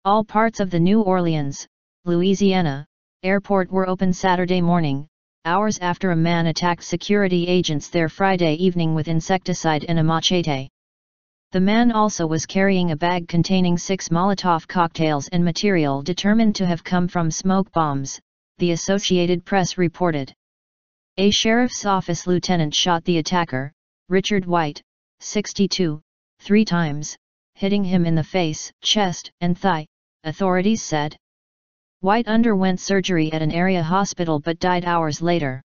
All parts of the New Orleans, Louisiana, airport were open Saturday morning, hours after a man attacked security agents there Friday evening with insecticide and a machete. The man also was carrying a bag containing 6 Molotov cocktails and material determined to have come from smoke bombs, the Associated Press reported. A sheriff's office lieutenant shot the attacker, Richard White, 62, 3 times, hitting him in the face, chest, and thigh, authorities said. White underwent surgery at an area hospital but died hours later.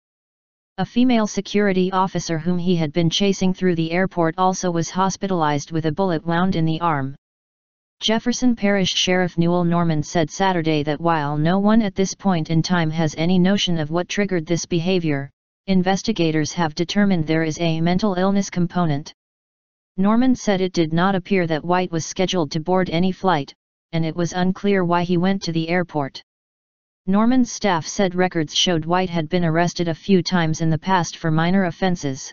A female security officer whom he had been chasing through the airport also was hospitalized with a bullet wound in the arm. Jefferson Parish Sheriff Newell Norman said Saturday that while no one at this point in time has any notion of what triggered this behavior, investigators have determined there is a mental illness component. Norman said it did not appear that White was scheduled to board any flight, and it was unclear why he went to the airport. Norman's staff said records showed White had been arrested a few times in the past for minor offenses.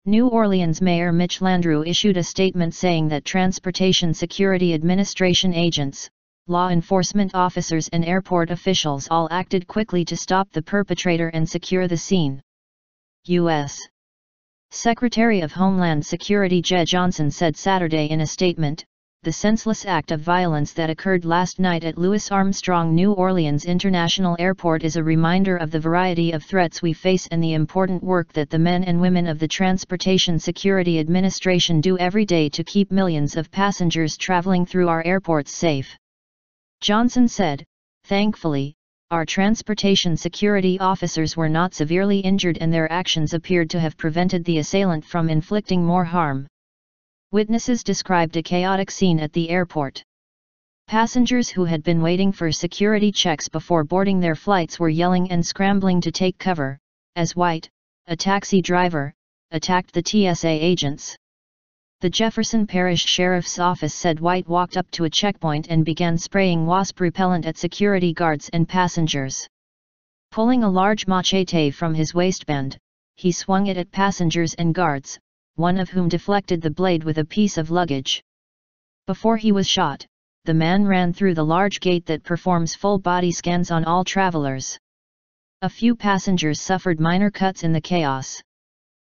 New Orleans Mayor Mitch Landrieu issued a statement saying that Transportation Security Administration agents, law enforcement officers and airport officials all acted quickly to stop the perpetrator and secure the scene. U.S. Secretary of Homeland Security Jeh Johnson said Saturday in a statement, "The senseless act of violence that occurred last night at Louis Armstrong New Orleans International Airport is a reminder of the variety of threats we face and the important work that the men and women of the Transportation Security Administration do every day to keep millions of passengers traveling through our airports safe." Johnson said, "Thankfully, our transportation security officers were not severely injured and their actions appeared to have prevented the assailant from inflicting more harm." Witnesses described a chaotic scene at the airport. Passengers who had been waiting for security checks before boarding their flights were yelling and scrambling to take cover, as White, a taxi driver, attacked the TSA agents. The Jefferson Parish Sheriff's Office said White walked up to a checkpoint and began spraying wasp repellent at security guards and passengers. Pulling a large machete from his waistband, he swung it at passengers and guards, one of whom deflected the blade with a piece of luggage. Before he was shot, the man ran through the large gate that performs full-body scans on all travelers. A few passengers suffered minor cuts in the chaos.